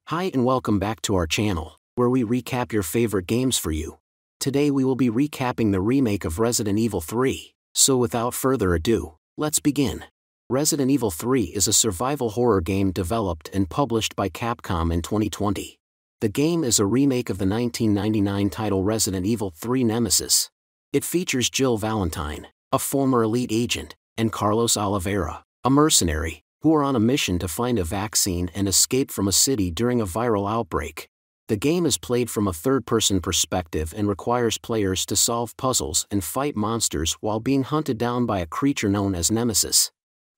Hi and welcome back to our channel, where we recap your favorite games for you. Today we will be recapping the remake of Resident Evil 3, so without further ado, let's begin. Resident Evil 3 is a survival horror game developed and published by Capcom in 2020. The game is a remake of the 1999 title Resident Evil 3 Nemesis. It features Jill Valentine, a former elite agent, and Carlos Oliveira, a mercenary, who are on a mission to find a vaccine and escape from a city during a viral outbreak. The game is played from a third-person perspective and requires players to solve puzzles and fight monsters while being hunted down by a creature known as Nemesis.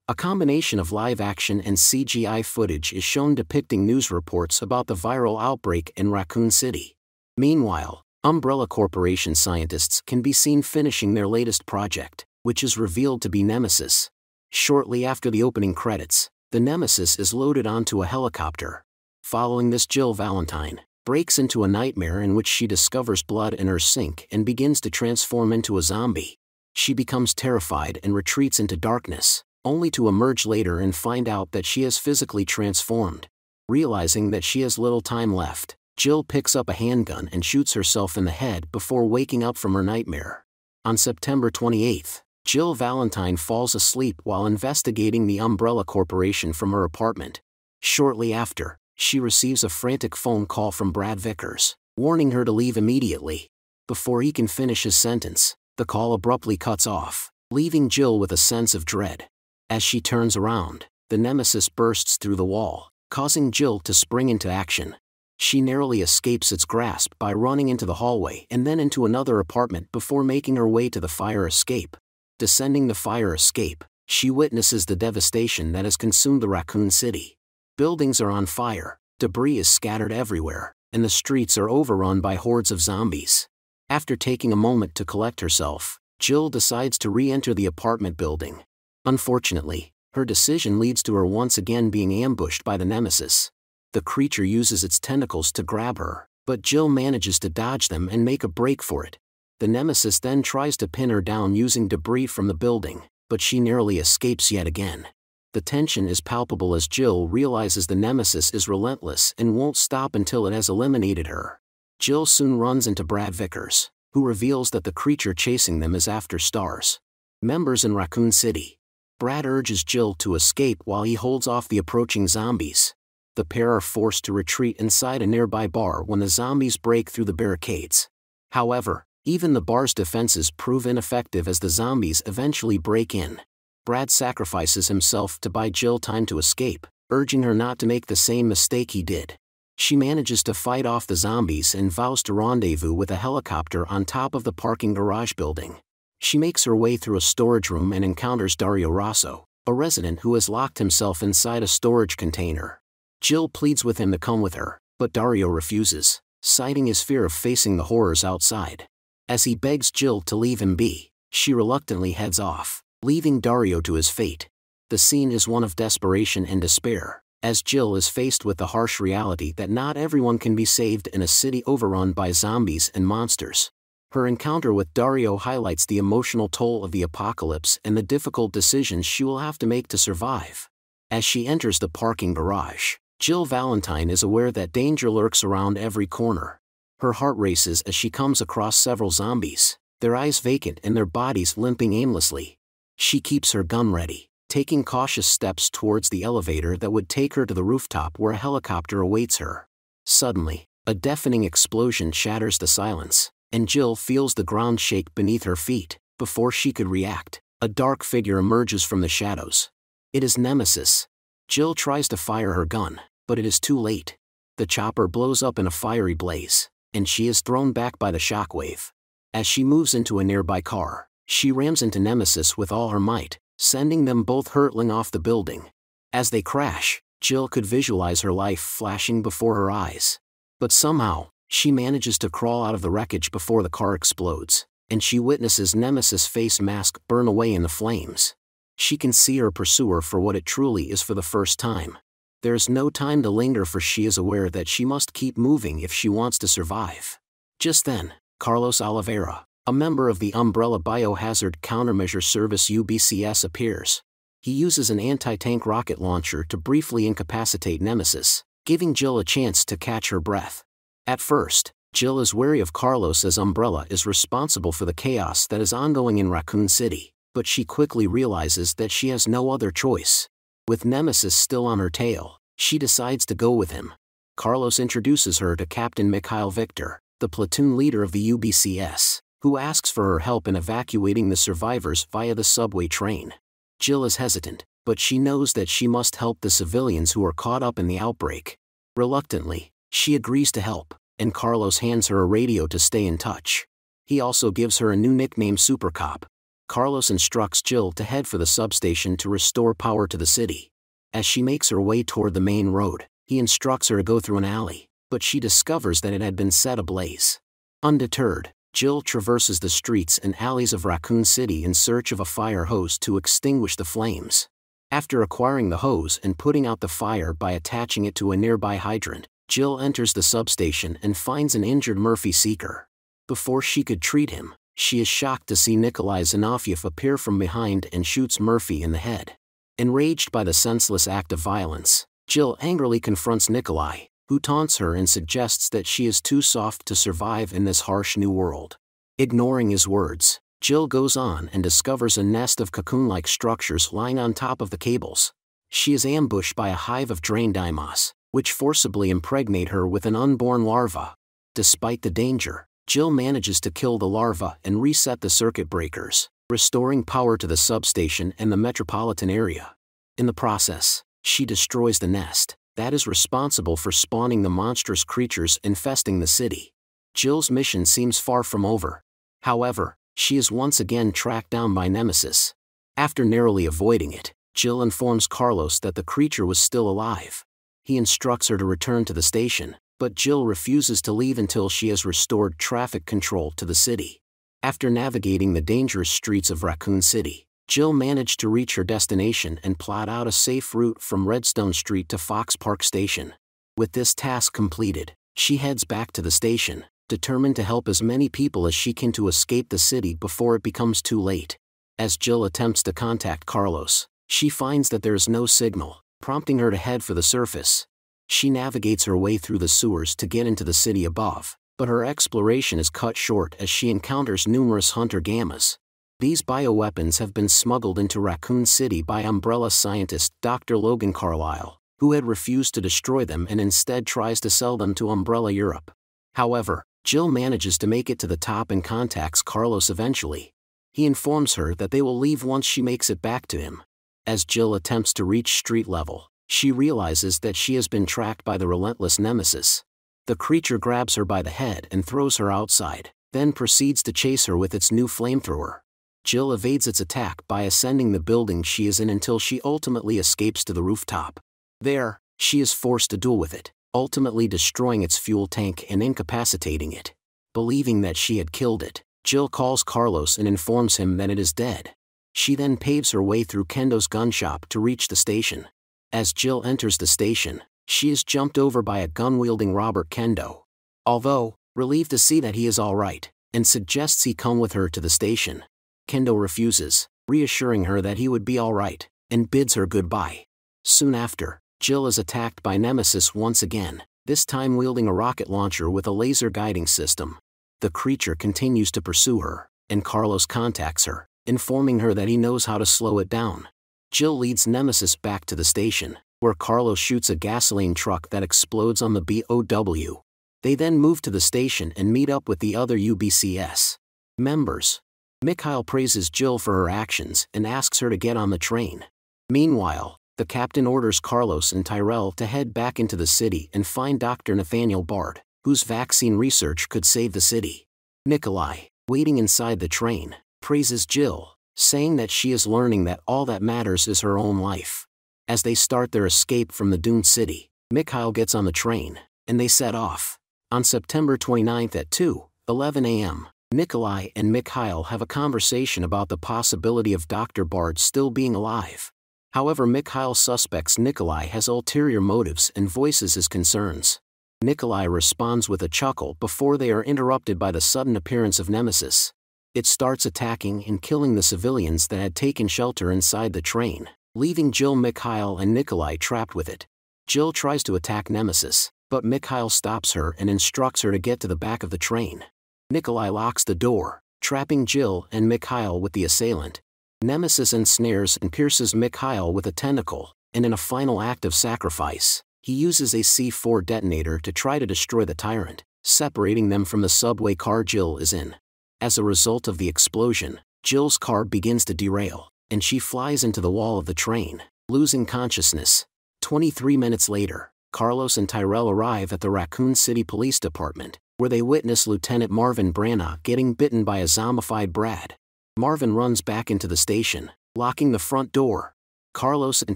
A combination of live-action and CGI footage is shown depicting news reports about the viral outbreak in Raccoon City. Meanwhile, Umbrella Corporation scientists can be seen finishing their latest project, which is revealed to be Nemesis. Shortly after the opening credits, the Nemesis is loaded onto a helicopter. Following this, Jill Valentine breaks into a nightmare in which she discovers blood in her sink and begins to transform into a zombie. She becomes terrified and retreats into darkness, only to emerge later and find out that she has physically transformed. Realizing that she has little time left, Jill picks up a handgun and shoots herself in the head before waking up from her nightmare. On September 28th, Jill Valentine falls asleep while investigating the Umbrella Corporation from her apartment. Shortly after, she receives a frantic phone call from Brad Vickers, warning her to leave immediately. Before he can finish his sentence, the call abruptly cuts off, leaving Jill with a sense of dread. As she turns around, the Nemesis bursts through the wall, causing Jill to spring into action. She narrowly escapes its grasp by running into the hallway and then into another apartment before making her way to the fire escape. Descending the fire escape, she witnesses the devastation that has consumed the Raccoon City. Buildings are on fire, debris is scattered everywhere, and the streets are overrun by hordes of zombies. After taking a moment to collect herself, Jill decides to re-enter the apartment building. Unfortunately, her decision leads to her once again being ambushed by the Nemesis. The creature uses its tentacles to grab her, but Jill manages to dodge them and make a break for it. The Nemesis then tries to pin her down using debris from the building, but she narrowly escapes yet again. The tension is palpable as Jill realizes the Nemesis is relentless and won't stop until it has eliminated her. Jill soon runs into Brad Vickers, who reveals that the creature chasing them is after stars members in Raccoon City. Brad urges Jill to escape while he holds off the approaching zombies. The pair are forced to retreat inside a nearby bar when the zombies break through the barricades. However, even the bar's defenses prove ineffective as the zombies eventually break in. Brad sacrifices himself to buy Jill time to escape, urging her not to make the same mistake he did. She manages to fight off the zombies and vows to rendezvous with a helicopter on top of the parking garage building. She makes her way through a storage room and encounters Dario Rosso, a resident who has locked himself inside a storage container. Jill pleads with him to come with her, but Dario refuses, citing his fear of facing the horrors outside. As he begs Jill to leave him be, she reluctantly heads off, leaving Dario to his fate. The scene is one of desperation and despair, as Jill is faced with the harsh reality that not everyone can be saved in a city overrun by zombies and monsters. Her encounter with Dario highlights the emotional toll of the apocalypse and the difficult decisions she will have to make to survive. As she enters the parking garage, Jill Valentine is aware that danger lurks around every corner. Her heart races as she comes across several zombies, their eyes vacant and their bodies limping aimlessly. She keeps her gun ready, taking cautious steps towards the elevator that would take her to the rooftop where a helicopter awaits her. Suddenly, a deafening explosion shatters the silence, and Jill feels the ground shake beneath her feet. Before she could react, a dark figure emerges from the shadows. It is Nemesis. Jill tries to fire her gun, but it is too late. The chopper blows up in a fiery blaze, and she is thrown back by the shockwave. As she moves into a nearby car, she rams into Nemesis with all her might, sending them both hurtling off the building. As they crash, Jill could visualize her life flashing before her eyes. But somehow, she manages to crawl out of the wreckage before the car explodes, and she witnesses Nemesis' face mask burn away in the flames. She can see her pursuer for what it truly is for the first time. There is no time to linger, for she is aware that she must keep moving if she wants to survive. Just then, Carlos Oliveira, a member of the Umbrella Biohazard Countermeasure Service UBCS, appears. He uses an anti-tank rocket launcher to briefly incapacitate Nemesis, giving Jill a chance to catch her breath. At first, Jill is wary of Carlos as Umbrella is responsible for the chaos that is ongoing in Raccoon City, but she quickly realizes that she has no other choice. With Nemesis still on her tail, she decides to go with him. Carlos introduces her to Captain Mikhail Victor, the platoon leader of the UBCS, who asks for her help in evacuating the survivors via the subway train. Jill is hesitant, but she knows that she must help the civilians who are caught up in the outbreak. Reluctantly, she agrees to help, and Carlos hands her a radio to stay in touch. He also gives her a new nickname, Super Cop. Carlos instructs Jill to head for the substation to restore power to the city. As she makes her way toward the main road, he instructs her to go through an alley, but she discovers that it had been set ablaze. Undeterred, Jill traverses the streets and alleys of Raccoon City in search of a fire hose to extinguish the flames. After acquiring the hose and putting out the fire by attaching it to a nearby hydrant, Jill enters the substation and finds an injured Murphy Seeker. Before she could treat him, she is shocked to see Nikolai Zinoviev appear from behind and shoots Murphy in the head. Enraged by the senseless act of violence, Jill angrily confronts Nikolai, who taunts her and suggests that she is too soft to survive in this harsh new world. Ignoring his words, Jill goes on and discovers a nest of cocoon-like structures lying on top of the cables. She is ambushed by a hive of drain dimos, which forcibly impregnate her with an unborn larva. Despite the danger, Jill manages to kill the larva and reset the circuit breakers, restoring power to the substation and the metropolitan area. In the process, she destroys the nest that is responsible for spawning the monstrous creatures infesting the city. Jill's mission seems far from over. However, she is once again tracked down by Nemesis. After narrowly avoiding it, Jill informs Carlos that the creature was still alive. He instructs her to return to the station, but Jill refuses to leave until she has restored traffic control to the city. After navigating the dangerous streets of Raccoon City, Jill managed to reach her destination and plot out a safe route from Redstone Street to Fox Park Station. With this task completed, she heads back to the station, determined to help as many people as she can to escape the city before it becomes too late. As Jill attempts to contact Carlos, she finds that there is no signal, prompting her to head for the surface. She navigates her way through the sewers to get into the city above, but her exploration is cut short as she encounters numerous Hunter Gammas. These bioweapons have been smuggled into Raccoon City by Umbrella scientist Dr. Logan Carlisle, who had refused to destroy them and instead tries to sell them to Umbrella Europe. However, Jill manages to make it to the top and contacts Carlos eventually. He informs her that they will leave once she makes it back to him. As Jill attempts to reach street level, she realizes that she has been tracked by the relentless Nemesis. The creature grabs her by the head and throws her outside, then proceeds to chase her with its new flamethrower. Jill evades its attack by ascending the building she is in until she ultimately escapes to the rooftop. There, she is forced to duel with it, ultimately destroying its fuel tank and incapacitating it. Believing that she had killed it, Jill calls Carlos and informs him that it is dead. She then paves her way through Kendo's gun shop to reach the station. As Jill enters the station, she is jumped over by a gun-wielding Robert Kendo. Although, relieved to see that he is alright, and suggests he come with her to the station, Kendo refuses, reassuring her that he would be alright, and bids her goodbye. Soon after, Jill is attacked by Nemesis once again, this time wielding a rocket launcher with a laser guiding system. The creature continues to pursue her, and Carlos contacts her, informing her that he knows how to slow it down. Jill leads Nemesis back to the station, where Carlos shoots a gasoline truck that explodes on the BOW. They then move to the station and meet up with the other UBCS members. Mikhail praises Jill for her actions and asks her to get on the train. Meanwhile, the captain orders Carlos and Tyrell to head back into the city and find Dr. Nathaniel Bard, whose vaccine research could save the city. Nikolai, waiting inside the train, praises Jill, saying that she is learning that all that matters is her own life. As they start their escape from the doomed city, Mikhail gets on the train, and they set off. On September 29th at 2:11 a.m., Nikolai and Mikhail have a conversation about the possibility of Dr. Bard still being alive. However, Mikhail suspects Nikolai has ulterior motives and voices his concerns. Nikolai responds with a chuckle before they are interrupted by the sudden appearance of Nemesis. It starts attacking and killing the civilians that had taken shelter inside the train, leaving Jill, Mikhail and Nikolai trapped with it. Jill tries to attack Nemesis, but Mikhail stops her and instructs her to get to the back of the train. Nikolai locks the door, trapping Jill and Mikhail with the assailant. Nemesis ensnares and pierces Mikhail with a tentacle, and in a final act of sacrifice, he uses a C4 detonator to try to destroy the tyrant, separating them from the subway car Jill is in. As a result of the explosion, Jill's car begins to derail, and she flies into the wall of the train, losing consciousness. 23 minutes later, Carlos and Tyrell arrive at the Raccoon City Police Department, where they witness Lieutenant Marvin Branagh getting bitten by a zombified Brad. Marvin runs back into the station, locking the front door. Carlos and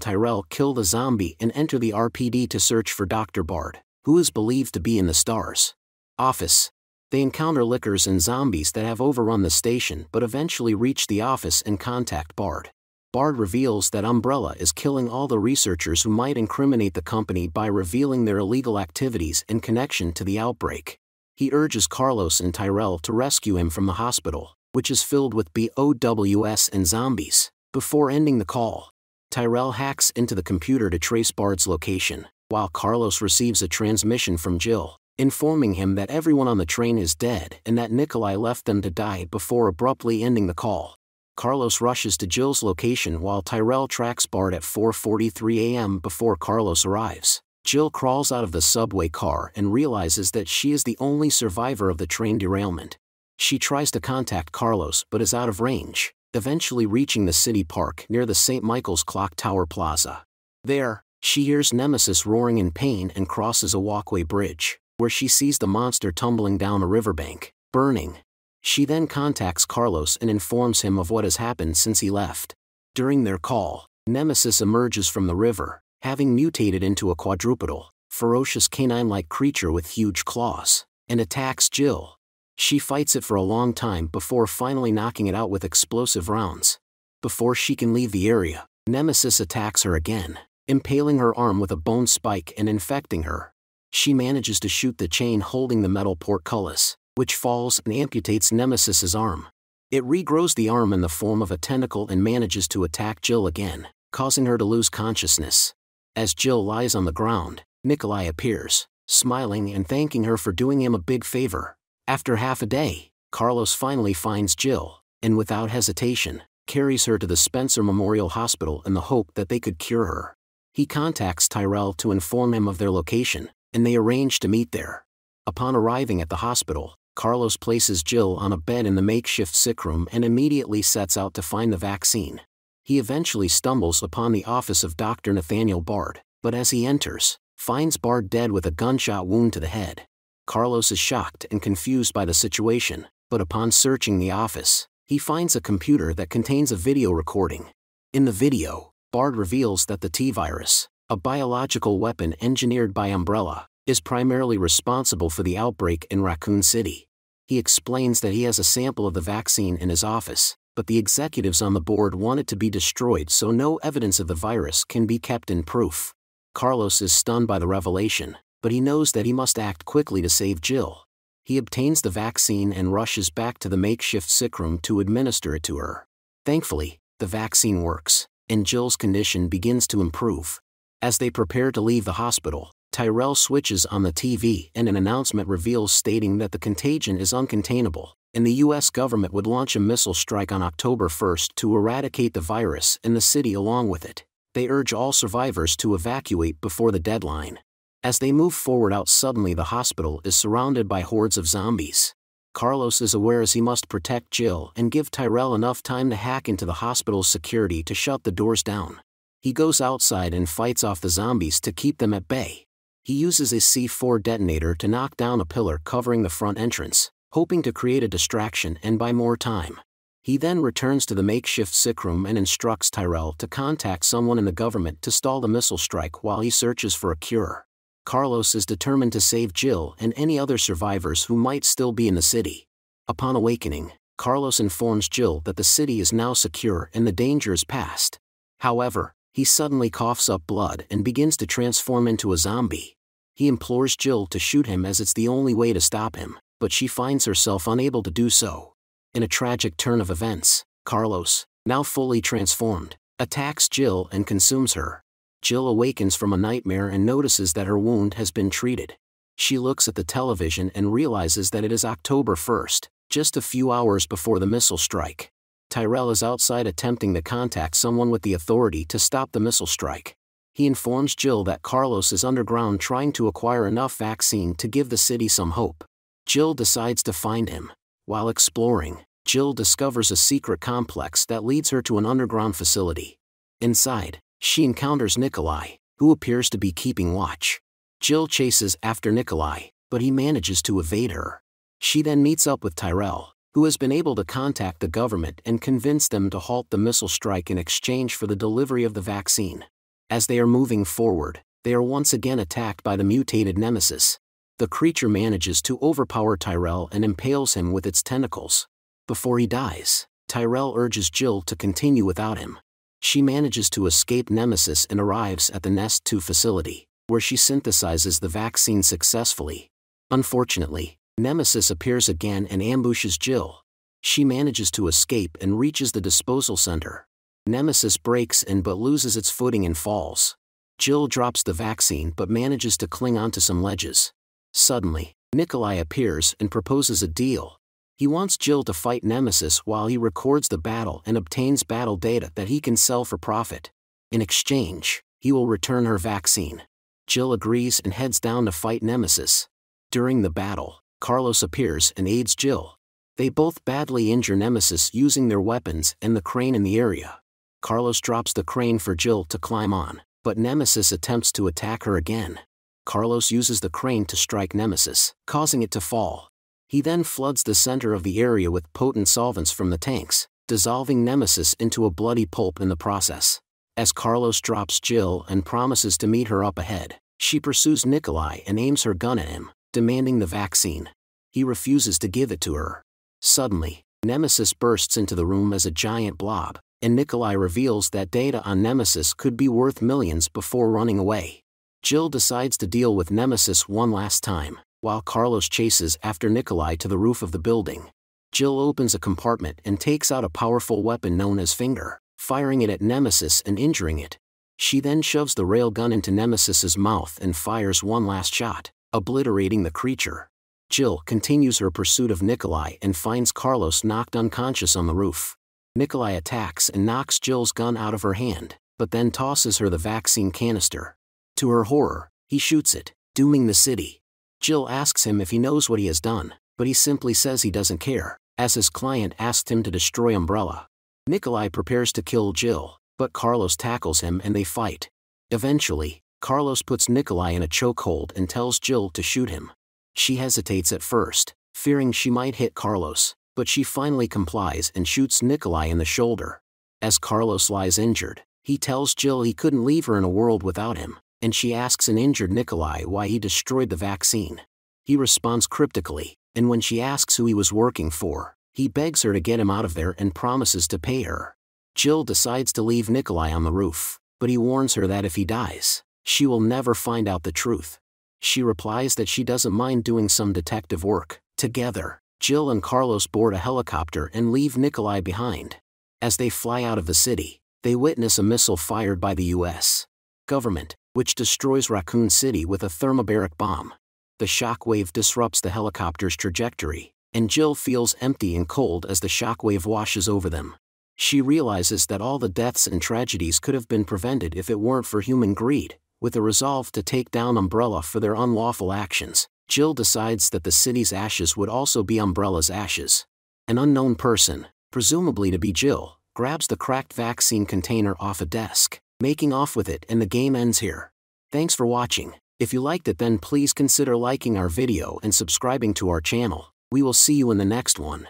Tyrell kill the zombie and enter the RPD to search for Dr. Bard, who is believed to be in the STARS office. They encounter lickers and zombies that have overrun the station but eventually reach the office and contact Bard. Bard reveals that Umbrella is killing all the researchers who might incriminate the company by revealing their illegal activities in connection to the outbreak. He urges Carlos and Tyrell to rescue him from the hospital, which is filled with BOWs and zombies. Before ending the call, Tyrell hacks into the computer to trace Bard's location, while Carlos receives a transmission from Jill, informing him that everyone on the train is dead and that Nikolai left them to die before abruptly ending the call. Carlos rushes to Jill's location while Tyrell tracks Bard at 4:43 a.m. before Carlos arrives. Jill crawls out of the subway car and realizes that she is the only survivor of the train derailment. She tries to contact Carlos but is out of range, eventually reaching the city park near the St. Michael's Clock Tower Plaza. There, she hears Nemesis roaring in pain and crosses a walkway bridge, where she sees the monster tumbling down a riverbank, burning. She then contacts Carlos and informs him of what has happened since he left. During their call, Nemesis emerges from the river, having mutated into a quadrupedal, ferocious canine-like creature with huge claws, and attacks Jill. She fights it for a long time before finally knocking it out with explosive rounds. Before she can leave the area, Nemesis attacks her again, impaling her arm with a bone spike and infecting her. She manages to shoot the chain holding the metal portcullis, which falls and amputates Nemesis's arm. It regrows the arm in the form of a tentacle and manages to attack Jill again, causing her to lose consciousness. As Jill lies on the ground, Nikolai appears, smiling and thanking her for doing him a big favor. After half a day, Carlos finally finds Jill, and without hesitation, carries her to the Spencer Memorial Hospital in the hope that they could cure her. He contacts Tyrell to inform him of their location, and they arrange to meet there. Upon arriving at the hospital, Carlos places Jill on a bed in the makeshift sick room and immediately sets out to find the vaccine. He eventually stumbles upon the office of Dr. Nathaniel Bard, but as he enters, finds Bard dead with a gunshot wound to the head. Carlos is shocked and confused by the situation, but upon searching the office, he finds a computer that contains a video recording. In the video, Bard reveals that the T-virus, a biological weapon engineered by Umbrella, is primarily responsible for the outbreak in Raccoon City. He explains that he has a sample of the vaccine in his office, but the executives on the board want it to be destroyed so no evidence of the virus can be kept in proof. Carlos is stunned by the revelation, but he knows that he must act quickly to save Jill. He obtains the vaccine and rushes back to the makeshift sick room to administer it to her. Thankfully, the vaccine works, and Jill's condition begins to improve. As they prepare to leave the hospital, Tyrell switches on the TV and an announcement reveals stating that the contagion is uncontainable, and the US government would launch a missile strike on October 1st to eradicate the virus and the city along with it. They urge all survivors to evacuate before the deadline. As they move forward suddenly the hospital is surrounded by hordes of zombies. Carlos is aware as he must protect Jill and give Tyrell enough time to hack into the hospital's security to shut the doors down. He goes outside and fights off the zombies to keep them at bay. He uses a C4 detonator to knock down a pillar covering the front entrance, hoping to create a distraction and buy more time. He then returns to the makeshift sick room and instructs Tyrell to contact someone in the government to stall the missile strike while he searches for a cure. Carlos is determined to save Jill and any other survivors who might still be in the city. Upon awakening, Carlos informs Jill that the city is now secure and the danger is past. However, he suddenly coughs up blood and begins to transform into a zombie. He implores Jill to shoot him as it's the only way to stop him, but she finds herself unable to do so. In a tragic turn of events, Carlos, now fully transformed, attacks Jill and consumes her. Jill awakens from a nightmare and notices that her wound has been treated. She looks at the television and realizes that it is October 1st, just a few hours before the missile strike. Tyrell is outside attempting to contact someone with the authority to stop the missile strike. He informs Jill that Carlos is underground trying to acquire enough vaccine to give the city some hope. Jill decides to find him. While exploring, Jill discovers a secret complex that leads her to an underground facility. Inside, she encounters Nikolai, who appears to be keeping watch. Jill chases after Nikolai, but he manages to evade her. She then meets up with Tyrell, who has been able to contact the government and convince them to halt the missile strike in exchange for the delivery of the vaccine. As they are moving forward, they are once again attacked by the mutated Nemesis. The creature manages to overpower Tyrell and impales him with its tentacles. Before he dies, Tyrell urges Jill to continue without him. She manages to escape Nemesis and arrives at the Nest 2 facility, where she synthesizes the vaccine successfully. Unfortunately, Nemesis appears again and ambushes Jill. She manages to escape and reaches the disposal center. Nemesis breaks in but loses its footing and falls. Jill drops the vaccine but manages to cling onto some ledges. Suddenly, Nikolai appears and proposes a deal. He wants Jill to fight Nemesis while he records the battle and obtains battle data that he can sell for profit. In exchange, he will return her vaccine. Jill agrees and heads down to fight Nemesis. During the battle, Carlos appears and aids Jill. They both badly injure Nemesis using their weapons and the crane in the area. Carlos drops the crane for Jill to climb on, but Nemesis attempts to attack her again. Carlos uses the crane to strike Nemesis, causing it to fall. He then floods the center of the area with potent solvents from the tanks, dissolving Nemesis into a bloody pulp in the process. As Carlos drops Jill and promises to meet her up ahead, she pursues Nikolai and aims her gun at him, demanding the vaccine. He refuses to give it to her. Suddenly, Nemesis bursts into the room as a giant blob, and Nikolai reveals that data on Nemesis could be worth millions before running away. Jill decides to deal with Nemesis one last time, while Carlos chases after Nikolai to the roof of the building. Jill opens a compartment and takes out a powerful weapon known as Finger, firing it at Nemesis and injuring it. She then shoves the railgun into Nemesis's mouth and fires one last shot, obliterating the creature. Jill continues her pursuit of Nikolai and finds Carlos knocked unconscious on the roof. Nikolai attacks and knocks Jill's gun out of her hand, but then tosses her the vaccine canister. To her horror, he shoots it, dooming the city. Jill asks him if he knows what he has done, but he simply says he doesn't care, as his client asked him to destroy Umbrella. Nikolai prepares to kill Jill, but Carlos tackles him and they fight. Eventually, Carlos puts Nikolai in a chokehold and tells Jill to shoot him. She hesitates at first, fearing she might hit Carlos, but she finally complies and shoots Nikolai in the shoulder. As Carlos lies injured, he tells Jill he couldn't leave her in a world without him, and she asks an injured Nikolai why he destroyed the vaccine. He responds cryptically, and when she asks who he was working for, he begs her to get him out of there and promises to pay her. Jill decides to leave Nikolai on the roof, but he warns her that if he dies, she will never find out the truth. She replies that she doesn't mind doing some detective work. Together, Jill and Carlos board a helicopter and leave Nikolai behind. As they fly out of the city, they witness a missile fired by the U.S. government, which destroys Raccoon City with a thermobaric bomb. The shockwave disrupts the helicopter's trajectory, and Jill feels empty and cold as the shockwave washes over them. She realizes that all the deaths and tragedies could have been prevented if it weren't for human greed. With a resolve to take down Umbrella for their unlawful actions, Jill decides that the city's ashes would also be Umbrella's ashes. An unknown person, presumably to be Jill, grabs the cracked vaccine container off a desk, making off with it, and the game ends here. Thanks for watching. If you liked it, then please consider liking our video and subscribing to our channel. We will see you in the next one.